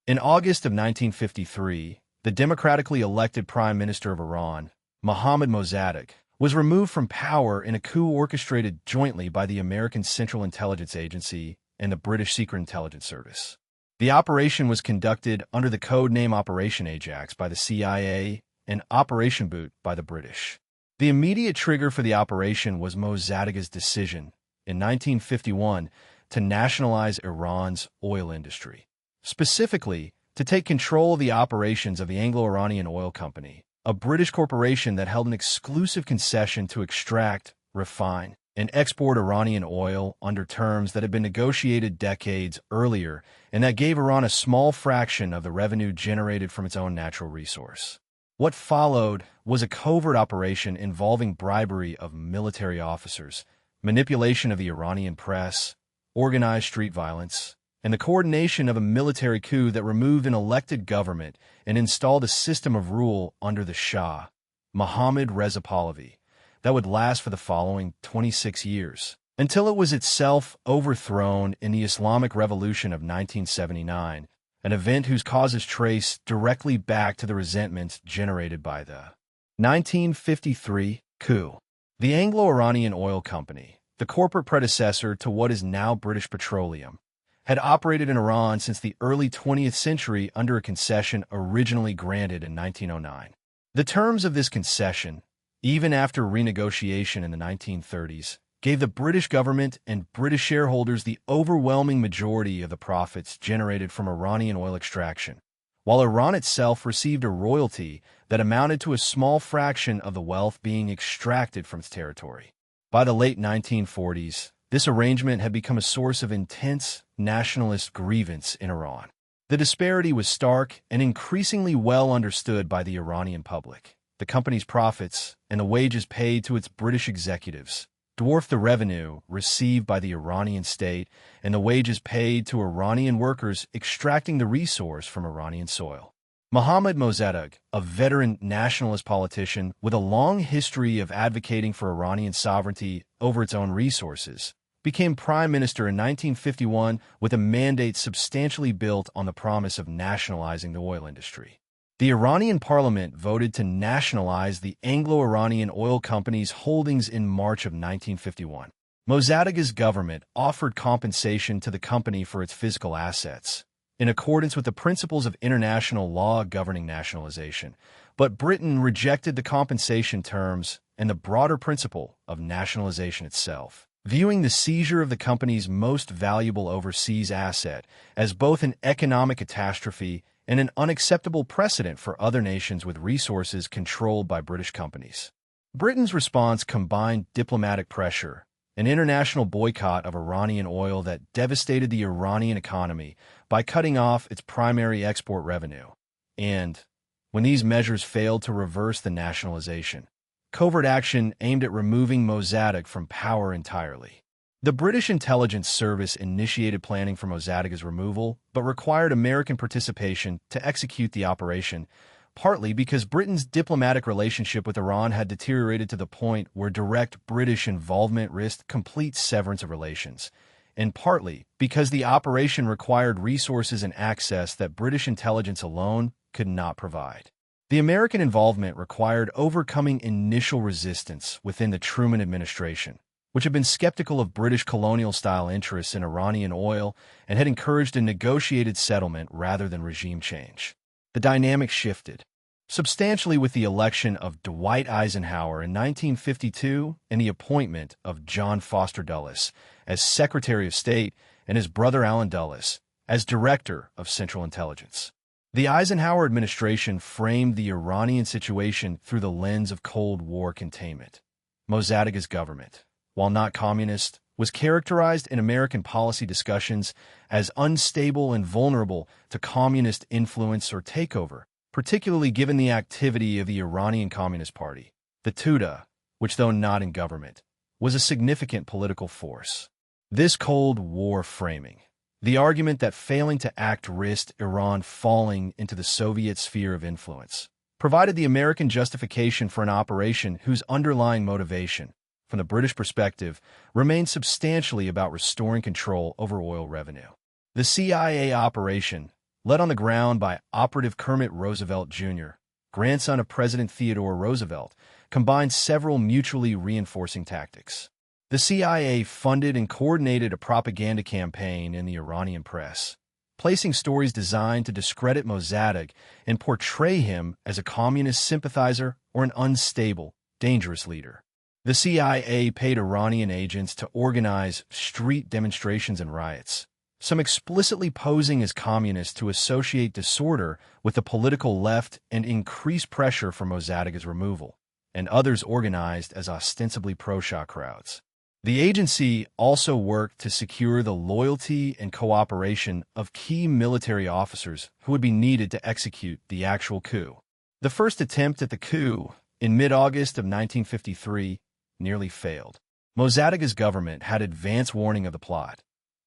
In August of 1953, the democratically elected Prime Minister of Iran, Mohammad Mosaddegh, was removed from power in a coup orchestrated jointly by the American Central Intelligence Agency and the British Secret Intelligence Service. The operation was conducted under the code name Operation Ajax by the CIA and Operation Boot by the British. The immediate trigger for the operation was Mossadegh's decision in 1951 to nationalize Iran's oil industry, specifically to take control of the operations of the Anglo-Iranian Oil Company, a British corporation that held an exclusive concession to extract, refine, and export Iranian oil under terms that had been negotiated decades earlier and that gave Iran a small fraction of the revenue generated from its own natural resource. What followed was a covert operation involving bribery of military officers, manipulation of the Iranian press, organized street violence, and the coordination of a military coup that removed an elected government and installed a system of rule under the Shah, Mohammad Reza Pahlavi, that would last for the following 26 years, until it was itself overthrown in the Islamic Revolution of 1979, an event whose causes trace directly back to the resentments generated by the 1953 coup. The Anglo-Iranian Oil Company, the corporate predecessor to what is now British Petroleum, had operated in Iran since the early 20th century under a concession originally granted in 1909. The terms of this concession, even after renegotiation in the 1930s, gave the British government and British shareholders the overwhelming majority of the profits generated from Iranian oil extraction, while Iran itself received a royalty that amounted to a small fraction of the wealth being extracted from its territory. By the late 1940s, this arrangement had become a source of intense nationalist grievance in Iran. The disparity was stark and increasingly well understood by the Iranian public. The company's profits and the wages paid to its British executives dwarfed the revenue received by the Iranian state and the wages paid to Iranian workers extracting the resource from Iranian soil. Mohammad Mosaddegh, a veteran nationalist politician with a long history of advocating for Iranian sovereignty over its own resources, became prime minister in 1951 with a mandate substantially built on the promise of nationalizing the oil industry. The Iranian parliament voted to nationalize the Anglo-Iranian Oil Company's holdings in March of 1951. Mossadegh's government offered compensation to the company for its physical assets, in accordance with the principles of international law governing nationalization, but Britain rejected the compensation terms and the broader principle of nationalization itself, viewing the seizure of the company's most valuable overseas asset as both an economic catastrophe and an unacceptable precedent for other nations with resources controlled by British companies. Britain's response combined diplomatic pressure, an international boycott of Iranian oil that devastated the Iranian economy by cutting off its primary export revenue, and, when these measures failed to reverse the nationalization, covert action aimed at removing Mossadegh from power entirely. The British intelligence service initiated planning for Mossadegh's removal, but required American participation to execute the operation, partly because Britain's diplomatic relationship with Iran had deteriorated to the point where direct British involvement risked complete severance of relations, and partly because the operation required resources and access that British intelligence alone could not provide. The American involvement required overcoming initial resistance within the Truman administration, which had been skeptical of British colonial-style interests in Iranian oil and had encouraged a negotiated settlement rather than regime change. The dynamic shifted substantially with the election of Dwight Eisenhower in 1952 and the appointment of John Foster Dulles as Secretary of State and his brother Allen Dulles as Director of Central Intelligence. The Eisenhower administration framed the Iranian situation through the lens of Cold War containment. Mossadegh's government, while not communist, was characterized in American policy discussions as unstable and vulnerable to communist influence or takeover, particularly given the activity of the Iranian Communist Party, the Tudeh, which, though not in government, was a significant political force. This Cold War framing, the argument that failing to act risked Iran falling into the Soviet sphere of influence, provided the American justification for an operation whose underlying motivation, from the British perspective, remained substantially about restoring control over oil revenue. The CIA operation, led on the ground by Operative Kermit Roosevelt Jr., grandson of President Theodore Roosevelt, combined several mutually reinforcing tactics. The CIA funded and coordinated a propaganda campaign in the Iranian press, placing stories designed to discredit Mosaddegh and portray him as a communist sympathizer or an unstable, dangerous leader. The CIA paid Iranian agents to organize street demonstrations and riots, some explicitly posing as communists to associate disorder with the political left and increase pressure for Mossadegh's removal, and others organized as ostensibly pro-Shah crowds. The agency also worked to secure the loyalty and cooperation of key military officers who would be needed to execute the actual coup. The first attempt at the coup, in mid-August of 1953, nearly failed. Mossadegh's government had advance warning of the plot,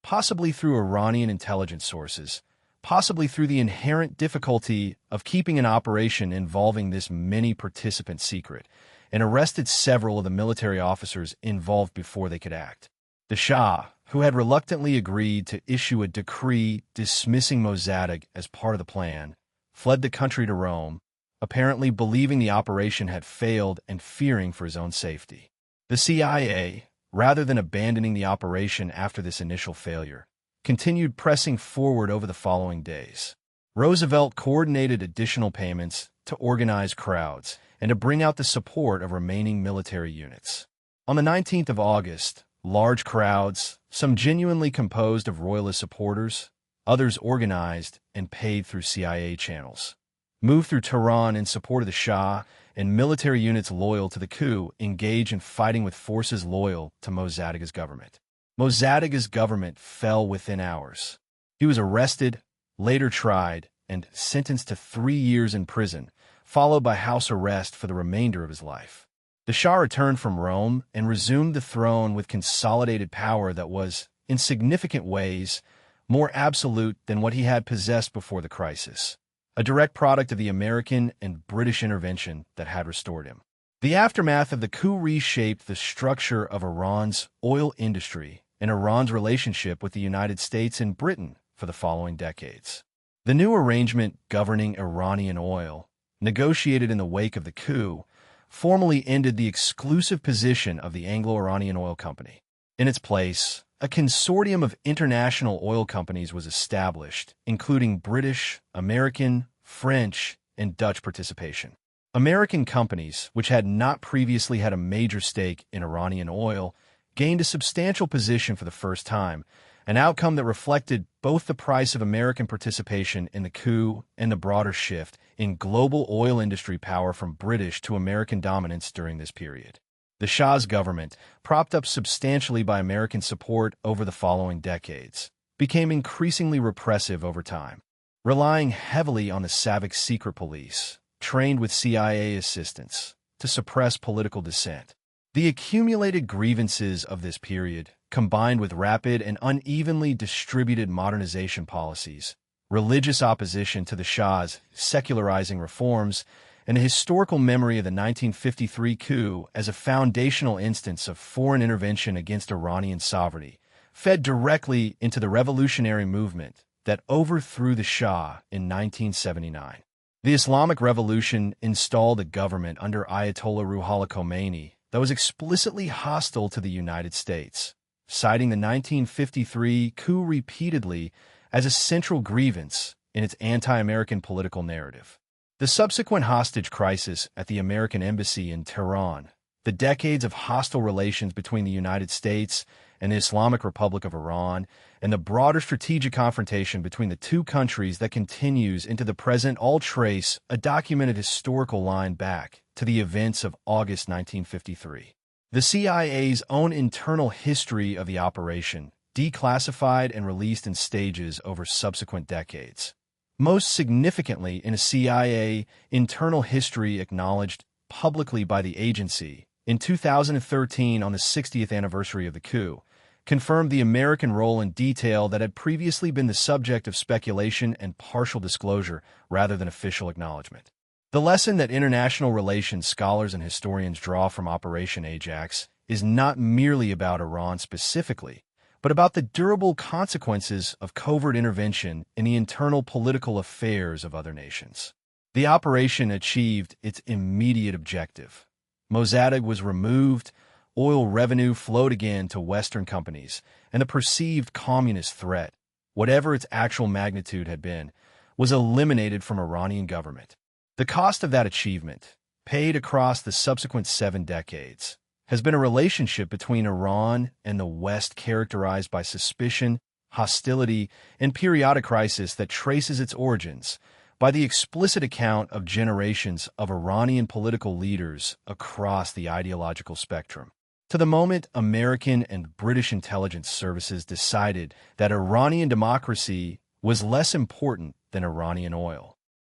possibly through Iranian intelligence sources, possibly through the inherent difficulty of keeping an operation involving this many-participant secret, and arrested several of the military officers involved before they could act. The Shah, who had reluctantly agreed to issue a decree dismissing Mossaddegh as part of the plan, fled the country to Rome, apparently believing the operation had failed and fearing for his own safety. The CIA, rather than abandoning the operation after this initial failure, continued pressing forward over the following days. Roosevelt coordinated additional payments to organize crowds and to bring out the support of remaining military units. On the 19th of August, large crowds, some genuinely composed of royalist supporters, others organized and paid through CIA channels, moved through Tehran in support of the Shah, and military units loyal to the coup engaged in fighting with forces loyal to Mossadegh's government. Mossadegh's government fell within hours. He was arrested, later tried, and sentenced to 3 years in prison, followed by house arrest for the remainder of his life. The Shah returned from Rome and resumed the throne with consolidated power that was, in significant ways, more absolute than what he had possessed before the crisis, a direct product of the American and British intervention that had restored him. The aftermath of the coup reshaped the structure of Iran's oil industry and Iran's relationship with the United States and Britain for the following decades. The new arrangement governing Iranian oil, negotiated in the wake of the coup, formally ended the exclusive position of the Anglo-Iranian Oil Company. In its place, a consortium of international oil companies was established, including British, American, French, and Dutch participation. American companies, which had not previously had a major stake in Iranian oil, gained a substantial position for the first time, an outcome that reflected both the price of American participation in the coup and the broader shift in global oil industry power from British to American dominance during this period. The Shah's government, propped up substantially by American support over the following decades, became increasingly repressive over time, relying heavily on the Savak secret police, trained with CIA assistance, to suppress political dissent. The accumulated grievances of this period, combined with rapid and unevenly distributed modernization policies, religious opposition to the Shah's secularizing reforms, and a historical memory of the 1953 coup as a foundational instance of foreign intervention against Iranian sovereignty, fed directly into the revolutionary movement that overthrew the Shah in 1979. The Islamic Revolution installed a government under Ayatollah Ruhollah Khomeini that was explicitly hostile to the United States, citing the 1953 coup repeatedly as a central grievance in its anti-American political narrative. The subsequent hostage crisis at the American embassy in Tehran, the decades of hostile relations between the United States and the Islamic Republic of Iran, and the broader strategic confrontation between the two countries that continues into the present all trace a documented historical line back to the events of August 1953. The CIA's own internal history of the operation, declassified and released in stages over subsequent decades. Most significantly in a CIA internal history acknowledged publicly by the agency in 2013 on the 60th anniversary of the coup, confirmed the American role in detail that had previously been the subject of speculation and partial disclosure rather than official acknowledgement. The lesson that international relations scholars and historians draw from Operation Ajax is not merely about Iran specifically, but about the durable consequences of covert intervention in the internal political affairs of other nations. The operation achieved its immediate objective. Mosaddegh was removed, oil revenue flowed again to Western companies, and the perceived communist threat, whatever its actual magnitude had been, was eliminated from Iranian government. The cost of that achievement, paid across the subsequent 7 decades, has been a relationship between Iran and the West characterized by suspicion, hostility, and periodic crisis that traces its origins by the explicit account of generations of Iranian political leaders across the ideological spectrum, to the moment American and British intelligence services decided that Iranian democracy was less important than Iranian oil.